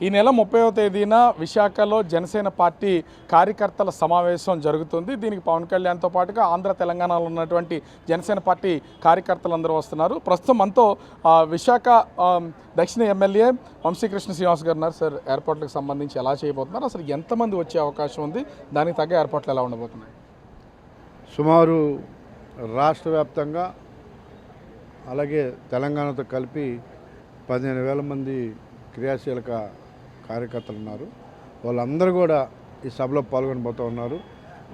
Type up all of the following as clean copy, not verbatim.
ఈ నెల 30వ తేదీన విశాఖలో జనసేన పార్టీ కార్యకర్తల సమావేశం జరుగుతుంది. దీనికి పవన్ కళ్యాణ్తో పాటుగా ఆంధ్ర తెలంగాణలో ఉన్నటువంటి జనసేన పార్టీ కార్యకర్తలందరూ వస్తున్నారు. ప్రస్తుతం మనతో విశాఖ దక్షిణ ఎమ్మెల్యే వంశీకృష్ణ శ్రీనివాస్ గారు ఉన్నారు. సార్, ఏర్పాట్లకు సంబంధించి ఎలా చేయబోతున్నారు, అసలు ఎంతమంది వచ్చే అవకాశం ఉంది, దానికి తగ్గ ఏర్పాట్లు ఎలా ఉండబోతున్నాయి? సుమారు రాష్ట్ర వ్యాప్తంగా అలాగే తెలంగాణతో కలిపి 15,000 మంది క్రియాశీలక కార్యకర్తలు ఉన్నారు. వాళ్ళందరూ కూడా ఈ సభలో పాల్గొనబోతూ ఉన్నారు.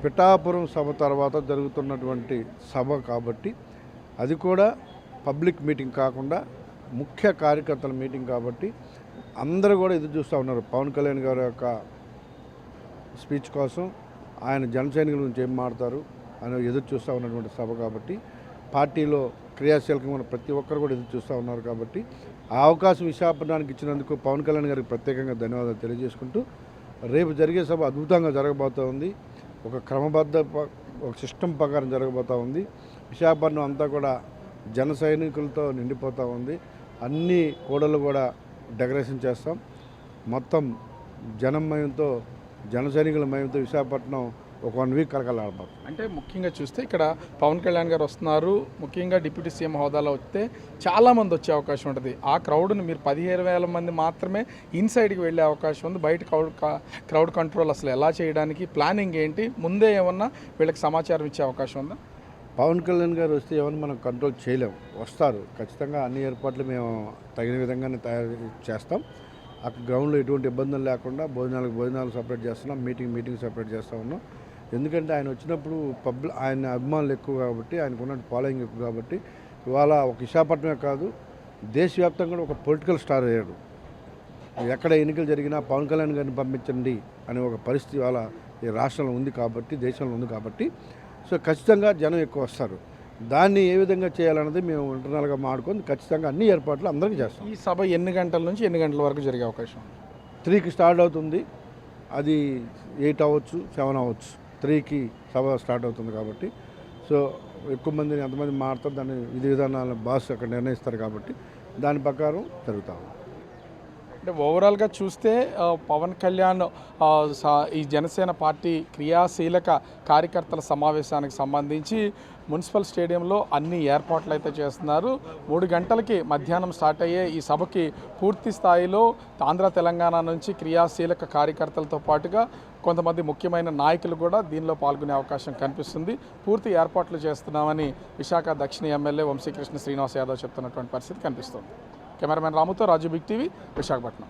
పిఠాపురం సభ తర్వాత జరుగుతున్నటువంటి సభ కాబట్టి అది కూడా పబ్లిక్ మీటింగ్ కాకుండా ముఖ్య కార్యకర్తల మీటింగ్ కాబట్టి అందరూ కూడా ఎదురు చూస్తూ ఉన్నారు పవన్ కళ్యాణ్ గారి యొక్క స్పీచ్ కోసం. ఆయన జన సైనికుల గురించి ఏం మాట్లాడతారు అని ఎదురు చూస్తూ ఉన్నటువంటి సభ కాబట్టి పార్టీలో క్రియాశీలకంగా ప్రతి ఒక్కరు కూడా ఎదురు చూస్తూ ఉన్నారు కాబట్టి ఆ అవకాశం విశాఖపట్నానికి ఇచ్చినందుకు పవన్ కళ్యాణ్ గారికి ప్రత్యేకంగా ధన్యవాదాలు తెలియజేసుకుంటూ రేపు జరిగే సభ అద్భుతంగా జరగబోతూ ఉంది. ఒక క్రమబద్ధ ఒక సిస్టమ్ ప్రకారం జరగబోతూ ఉంది. విశాఖపట్నం అంతా కూడా జన సైనికులతో నిండిపోతూ ఉంది. అన్ని కూడళ్ళు కూడా డెకరేషన్ చేస్తాం. మొత్తం జనమయంతో జన సైనికుల మయంతో విశాఖపట్నం ఒక 1 వీక్ కలకలాడబోతుంది. అంటే ముఖ్యంగా చూస్తే ఇక్కడ పవన్ కళ్యాణ్ గారు వస్తున్నారు. ముఖ్యంగా డిప్యూటీ సీఎం హోదాలో వస్తే చాలామంది వచ్చే అవకాశం ఉంటుంది. ఆ క్రౌడ్ని మీరు 15,000 మంది మాత్రమే ఇన్సైడ్కి వెళ్ళే అవకాశం ఉంది. బయట క్రౌడ్ కంట్రోల్ అసలు ఎలా చేయడానికి ప్లానింగ్ ఏంటి, ముందే ఏమన్నా వీళ్ళకి సమాచారం ఇచ్చే అవకాశం ఉందా? పవన్ కళ్యాణ్ గారు వస్తే ఏమన్నా మనం కంట్రోల్ చేయలేము. వస్తారు ఖచ్చితంగా. అన్ని ఏర్పాట్లు మేము తగిన విధంగానే తయారు చేస్తాం. అక్కడ గ్రౌండ్లో ఎటువంటి ఇబ్బందులు లేకుండా భోజనాలు సపరేట్ చేస్తున్నాం, మీటింగ్ సపరేట్ చేస్తూ ఉన్నాం. ఎందుకంటే ఆయన వచ్చినప్పుడు ఆయన అభిమానులు ఎక్కువ కాబట్టి, ఆయనకున్న ఫాలోయింగ్ ఎక్కువ కాబట్టి ఇవాళ ఒక విశాఖపట్నమే కాదు దేశవ్యాప్తంగా కూడా ఒక పొలిటికల్ స్టార్ అయ్యాడు. ఎక్కడ ఎన్నికలు జరిగినా పవన్ కళ్యాణ్ గారిని పంపించండి అనే ఒక పరిస్థితి ఇవాళ ఈ రాష్ట్రంలో ఉంది కాబట్టి, దేశంలో ఉంది కాబట్టి సో ఖచ్చితంగా జనం ఎక్కువ వస్తారు. దాన్ని ఏ విధంగా చేయాలన్నది మేము ఇంటర్నల్గా మాడుకొని ఖచ్చితంగా అన్ని ఏర్పాట్లు అందరికీ చేస్తాం. ఈ సభ ఎన్ని గంటల నుంచి ఎన్ని గంటల వరకు జరిగే అవకాశం? 3కి స్టార్ట్ అవుతుంది. అది 8 అవ్వచ్చు, 7 అవ్వచ్చు. 3కి సభ స్టార్ట్ అవుతుంది కాబట్టి సో ఎక్కువ మందిని ఎంతమంది మారుతారు దాని విధి విధానాలను బాస్ అక్కడ నిర్ణయిస్తారు కాబట్టి దాని ప్రకారం జరుగుతాము. అంటే ఓవరాల్గా చూస్తే పవన్ కళ్యాణ్ ఈ జనసేన పార్టీ క్రియాశీలక కార్యకర్తల సమావేశానికి సంబంధించి మున్సిపల్ స్టేడియంలో అన్ని ఏర్పాట్లు అయితే చేస్తున్నారు. 3 గంటలకి మధ్యాహ్నం స్టార్ట్ అయ్యే ఈ సభకి పూర్తి స్థాయిలో ఆంధ్ర తెలంగాణ నుంచి క్రియాశీలక కార్యకర్తలతో పాటుగా కొంతమంది ముఖ్యమైన నాయకులు కూడా దీనిలో పాల్గొనే అవకాశం కనిపిస్తుంది. పూర్తి ఏర్పాట్లు చేస్తున్నామని విశాఖ దక్షిణ ఎమ్మెల్యే వంశీకృష్ణ శ్రీనివాస్ యాదవ్ చెప్తున్నటువంటి పరిస్థితి కనిపిస్తుంది. కెమెరామెన్ రాముతో రాజు, బిగ్ టీవీ, విశాఖపట్నం.